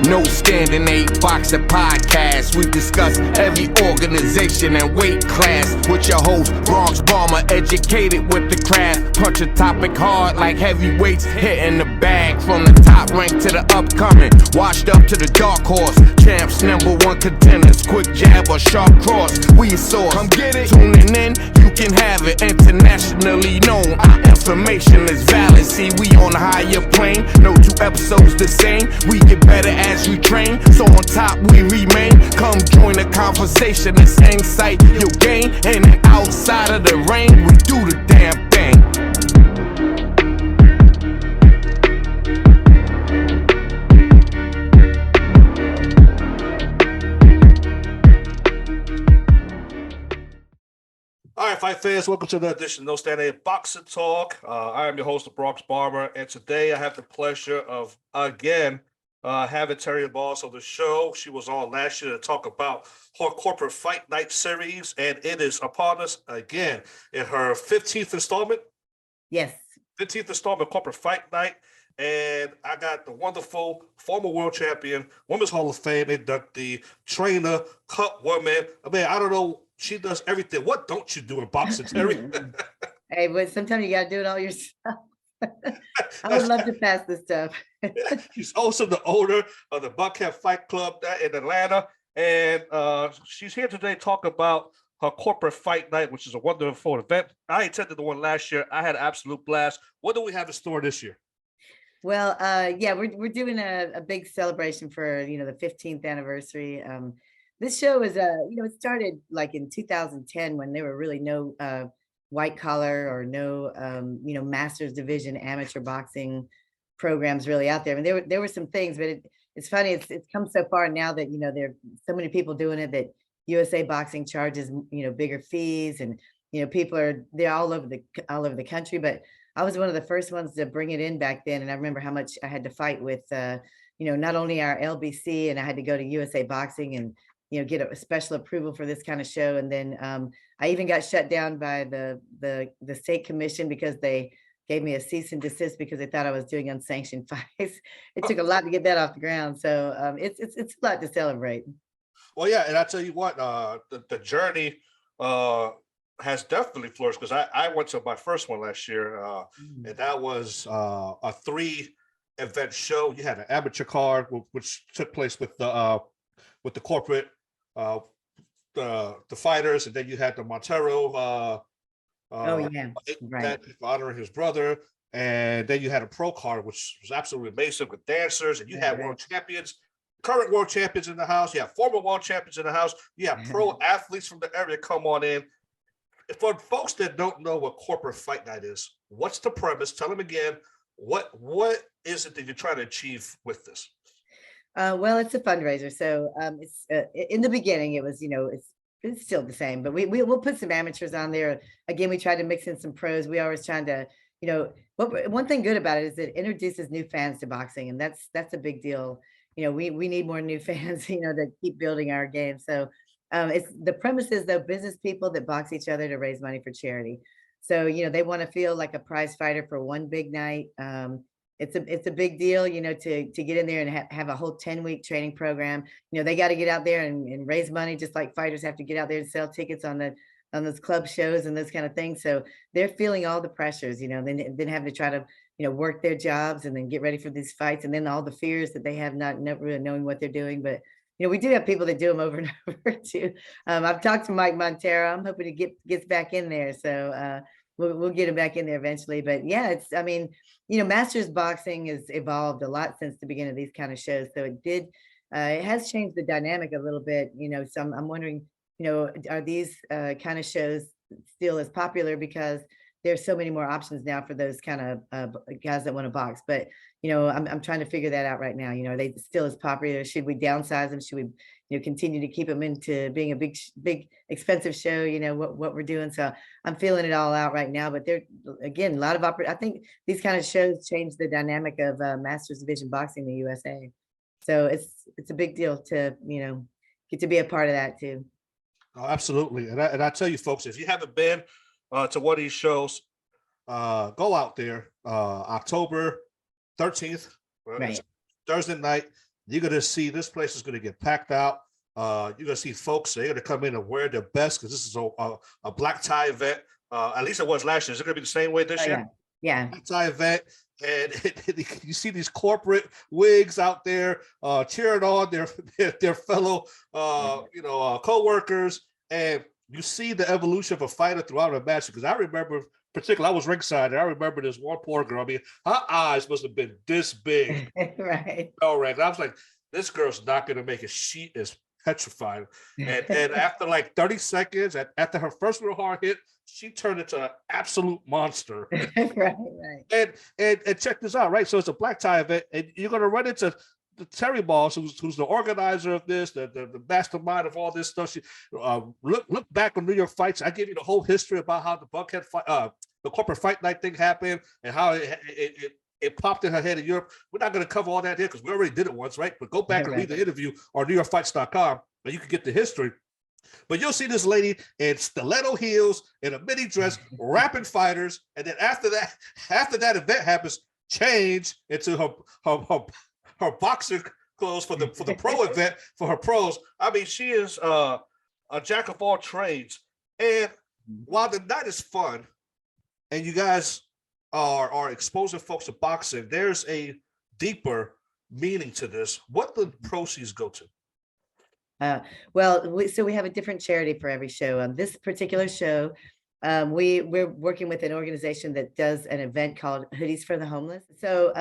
No Standing 8 Boxing Podcast. We discuss every organization and weight class with your host, Bronx Bomber, educated with the craft. Punch a topic hard like heavyweights, hitting the bag from the top rank to the upcoming. Washed up to the dark horse, champs, #1 contenders. Quick jab or sharp cross, we your source. Come get it. Tuning in, you can have it. Internationally known, our information is valid. See, we on a higher plane, no two episodes the same. We get better as we train, so on top we remain. Come join the conversation, the same sight you'll gain. And then outside of the rain, we do the damn thing. All right, fight fans, welcome to another edition of No Standing 8 Boxing Talk. I am your host, the Bronx Bomber, and today I have the pleasure of, again, having Terry Boss on the show. She was on last year to talk about her corporate fight night series, and it is upon us again in her 15th installment. Yes. 15th installment corporate fight night. And I got the wonderful former world champion, Women's Hall of Fame inductee, trainer, cut woman. I mean, I don't know. She does everything. What don't you do in boxing, Terry? Hey, but sometimes you got to do it all yourself. I would love to pass this stuff. She's also the owner of the Buckhead Fight Club in Atlanta. And she's here today to talk about her corporate fight night, which is a wonderful event. I attended the one last year. I had an absolute blast. What do we have in store this year? Well, yeah, we're doing a big celebration for, the 15th anniversary. This show is, it started like in 2010 when there were really no white collar or no, Masters Division amateur boxing programs really out there. I mean, there were some things, but it's funny. It's come so far now that, there are so many people doing it that USA Boxing charges, bigger fees, and, they're all over the country. But I was one of the first ones to bring it in back then. And I remember how much I had to fight with, not only our LBC, and I had to go to USA Boxing and, get a special approval for this kind of show. And then I even got shut down by the state commission because they gave me a cease and desist because they thought I was doing unsanctioned fights. It took a lot to get that off the ground. So it's a lot to celebrate. Well, yeah. And I tell you what, the journey has definitely flourished, because I went to my first one last year, and that was a 3-event show. You had an amateur card, which took place with the corporate, the fighters, and then you had the Montero, right, honoring his brother, and then you had a pro card, which was absolutely amazing with dancers, and you had world champions, current world champions in the house. You have former world champions in the house. You have pro athletes from the area come on in. For folks that don't know what corporate fight night is, what's the premise? Tell them again, what is it that you're trying to achieve with this? Well, it's a fundraiser. So it's in the beginning, it was, it's still the same, but we'll put some amateurs on there. Again, we tried to mix in some pros. We always trying to, one thing good about it is it introduces new fans to boxing, and that's a big deal. We need more new fans, to keep building our game. So it's the premise is, though, business people that box each other to raise money for charity. So, they want to feel like a prize fighter for one big night. It's a big deal, to get in there and have a whole 10-week training program. They got to get out there and raise money, just like fighters have to get out there and sell tickets on those club shows and those kind of things. So they're feeling all the pressures, then having to try to, work their jobs and then get ready for these fights, and then all the fears that they have not really knowing what they're doing. But we do have people that do them over and over too. I've talked to Mike Montero. I'm hoping to gets back in there. So we'll get him back in there eventually. But yeah, Masters boxing has evolved a lot since the beginning of these kind of shows. So it has changed the dynamic a little bit. So I'm wondering, are these kind of shows still as popular because there's so many more options now for those kind of guys that want to box? But I'm trying to figure that out right now. Are they still as popular? Should we downsize them? Should we continue to keep them into being a big expensive show? What we're doing. So I'm feeling it all out right now. But there again, a lot of I think these kind of shows change the dynamic of Masters Division boxing in the USA. So it's a big deal to get to be a part of that too. Oh, absolutely. And I tell you, folks, if you haven't been to one of these shows, go out there October 13th, right, Thursday night. You're going to see this place is going to get packed out. You're going to see folks, they're going to come in and wear their best because this is a black tie event. At least it was last year. Is it going to be the same way this year? Yeah. Black tie event. And you see these corporate wigs out there cheering on their fellow, co-workers. And you see the evolution of a fighter throughout a match. Because I remember, particularly, I was ringside, and I remember this one poor girl. I mean, her eyes must have been this big. Right. All right. And I was like, this girl's not going to make it. She is petrified. And after like 30 seconds, after her first real hard hit, she turned into an absolute monster. Right. And check this out, right? So it's a black tie event, and you're going to run into the Terry Boss, who's the organizer of this, the mastermind of all this stuff. She look back on New York fights. I give you the whole history about how the Buckhead fight, the corporate fight night thing happened, and how it popped in her head in Europe. We're not going to cover all that here because we already did it once, right? But go back and read the interview on NewYorkFights.com, and you can get the history. But you'll see this lady in stiletto heels in a mini dress, rapping fighters, and then after that event happens, change into her boxer clothes for the pro event for her pros. I mean, she is a jack of all trades. And while the night is fun, and you guys are exposing folks to boxing, there's a deeper meaning to this. What the proceeds go to? So we have a different charity for every show. This particular show, we're working with an organization that does an event called Hoodies for the Homeless. So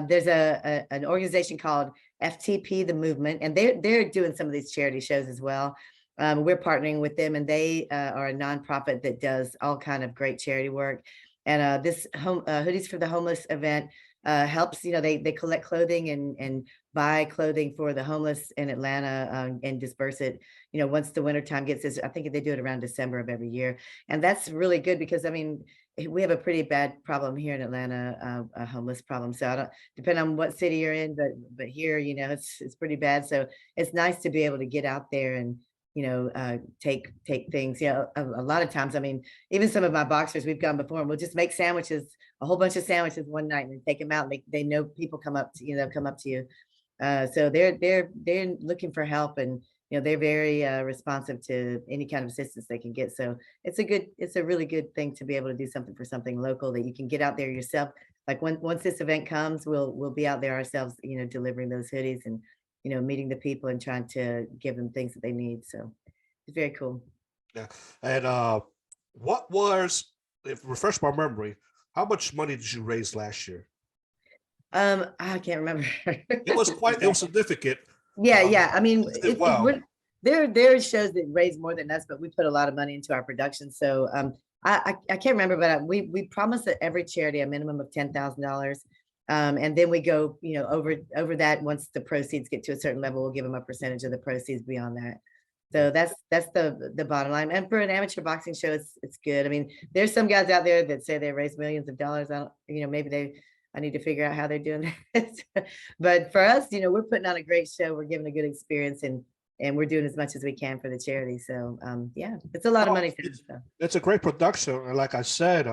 there's an organization called FTP, the Movement, and they're doing some of these charity shows as well. We're partnering with them, and they are a nonprofit that does all kind of great charity work. And this Hoodies for the Homeless event helps, they collect clothing and buy clothing for the homeless in Atlanta and disperse it, once the wintertime gets this. I think they do it around December of every year. And that's really good because, I mean, we have a pretty bad problem here in Atlanta, a homeless problem. So I don't depend on what city you're in, but here, it's pretty bad. So it's nice to be able to get out there and, take things. A lot of times, I mean, even some of my boxers, we've gone before, and we'll just make sandwiches, a whole bunch of sandwiches one night, and take them out. And they know people come up to you, they'll come up to you. So they're looking for help, and they're very responsive to any kind of assistance they can get. So it's a really good thing to be able to do something local that you can get out there yourself. Like once this event comes, we'll be out there ourselves, delivering those hoodies and meeting the people and trying to give them things that they need. So it's very cool. Yeah. And refresh my memory, how much money did you raise last year? I can't remember. It was significant. Yeah. I mean, there are shows that raise more than us, but we put a lot of money into our production. So I can't remember, but we promised that every charity a minimum of $10,000. And then we go, over that. Once the proceeds get to a certain level, we'll give them a percentage of the proceeds beyond that. So that's the bottom line. And for an amateur boxing show, it's good. I mean, there's some guys out there that say they raise millions of dollars. Maybe I need to figure out how they're doing that. But for us, we're putting on a great show. We're giving a good experience, and we're doing as much as we can for the charity. So it's a lot of money. It's a great production. And like I said,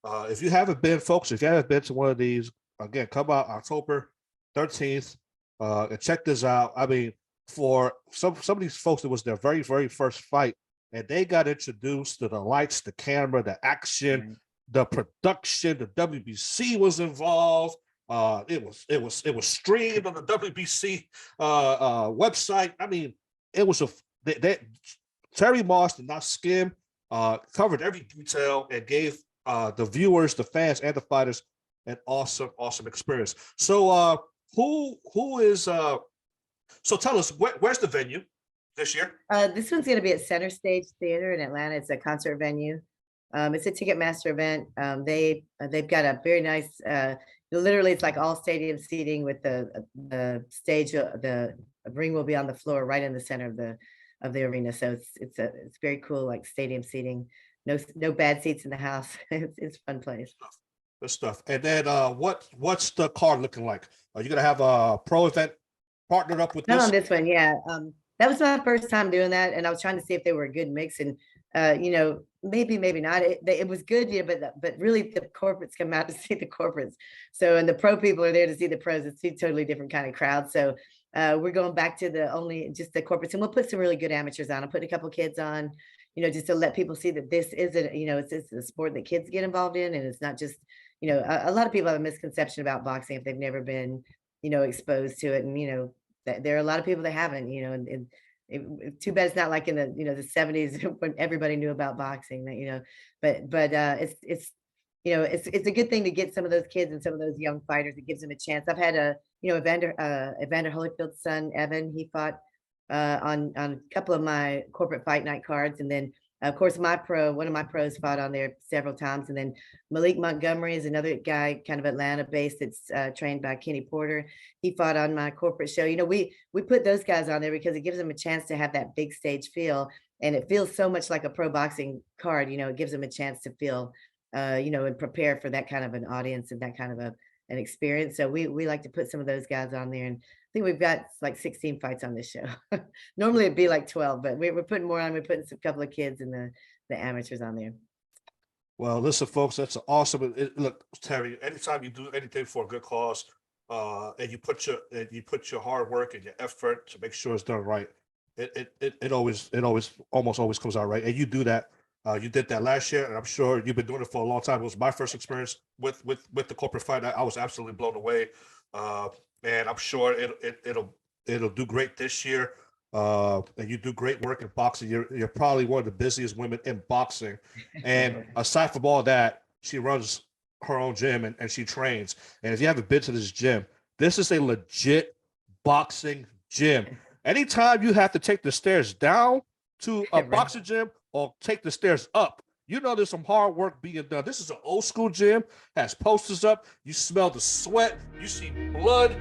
if you haven't been to one of these, again, come out October 13th and check this out. I mean, for some of these folks, it was their very, very first fight, and they got introduced to the lights, the camera, the action, the production. The WBC was involved. It was streamed on the WBC website. I mean, it was Terry Moss did not skim, covered every detail, and gave the viewers, the fans, and the fighters an awesome experience. So who is so tell us, where's the venue this year? This one's going to be at Center Stage Theater in Atlanta. It's a concert venue. It's a Ticketmaster event. They've got a very nice, literally it's like all stadium seating with the stage, the ring will be on the floor right in the center of the arena. So it's very cool, like stadium seating. No bad seats in the house. It's a fun place. Good stuff. And then what's the card looking like? Are you gonna have a pro event partnered up with Not this? on this one, yeah. That was my first time doing that, and I was trying to see if they were a good mix. And you know, maybe not. It was good, you know, but really the corporates come out to see the corporates. So, and the pro people are there to see the pros. It's two totally different kind of crowds. So we're going back to just the corporates, and we'll put some really good amateurs on. I'll put a couple kids on, you know, just to let people see that this isn't, you know, it's a sport that kids get involved in, and it's not just, you know, a lot of people have a misconception about boxing if they've never been, you know, exposed to it, and you know, there are a lot of people that haven't, you know, and too bad it's not like in the, you know, the 70s when everybody knew about boxing, that, you know, but it's you know, it's a good thing to get some of those kids and some of those young fighters. It gives them a chance. I've had you know, Evander Holyfield's son Evan, he fought on a couple of my corporate fight night cards, and then of course one of my pros fought on there several times, and then Malik Montgomery is another guy, kind of Atlanta based, that's trained by Kenny Porter. He fought on my corporate show. You know, we put those guys on there because it gives them a chance to have that big stage feel, and it feels so much like a pro boxing card. You know, it gives them a chance to feel, you know, and prepare for that kind of an audience and that kind of an experience. So we like to put some of those guys on there, and I think we've got like 16 fights on this show. Normally it'd be like 12, but we're putting more on. We're putting some couple of kids and the amateurs on there. Well, listen, folks, that's awesome. Look, Terry, anytime you do anything for a good cause, and you put your hard work and your effort to make sure it's done right, it always almost always comes out right. And you do that. You did that last year, and I'm sure you've been doing it for a long time. It was my first experience with the corporate fight. I was absolutely blown away, and I'm sure it'll do great this year. And you do great work in boxing. You're probably one of the busiest women in boxing. And aside from all that, she runs her own gym and she trains. And if you haven't been to this gym, this is a legit boxing gym. Anytime you have to take the stairs down to a boxing gym or take the stairs up, you know there's some hard work being done. This is an old school gym, has posters up. You smell the sweat. You see blood.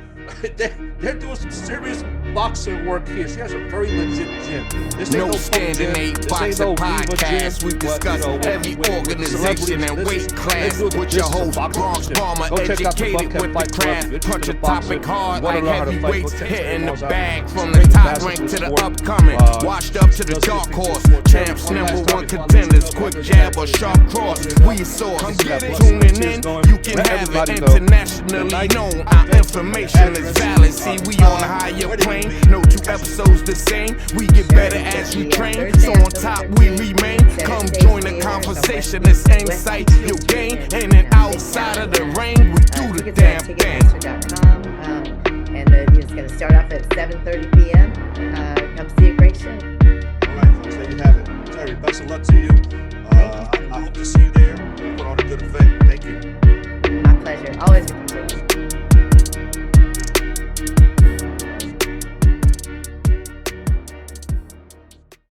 They're doing some serious boxing work here. She has a very legit gym. This No Standing 8 Boxing Podcast. We discuss every organization and weight class with your host, Bronx Bomber, educated with the craft. Punch a topic hard like heavyweights, hitting the bag from the top rank to the upcoming. Washed up to the dark horse, champs, #1 contenders, quick jab or sharp cross. We source. Tuning in, you can have it internationally known. Our information is valid. See, we on a higher plane. No two episodes the same. We get better as we train. So on top we remain. Come join the conversation. The same sight you'll gain. In and outside of the ring, we do the damn thing. And it's going to start off at 7:30 p.m. Come see a great show. All right, folks, there you have it. Terry, best of luck to you. I hope to see you there. Put on a good event. Thank you. My pleasure. Always.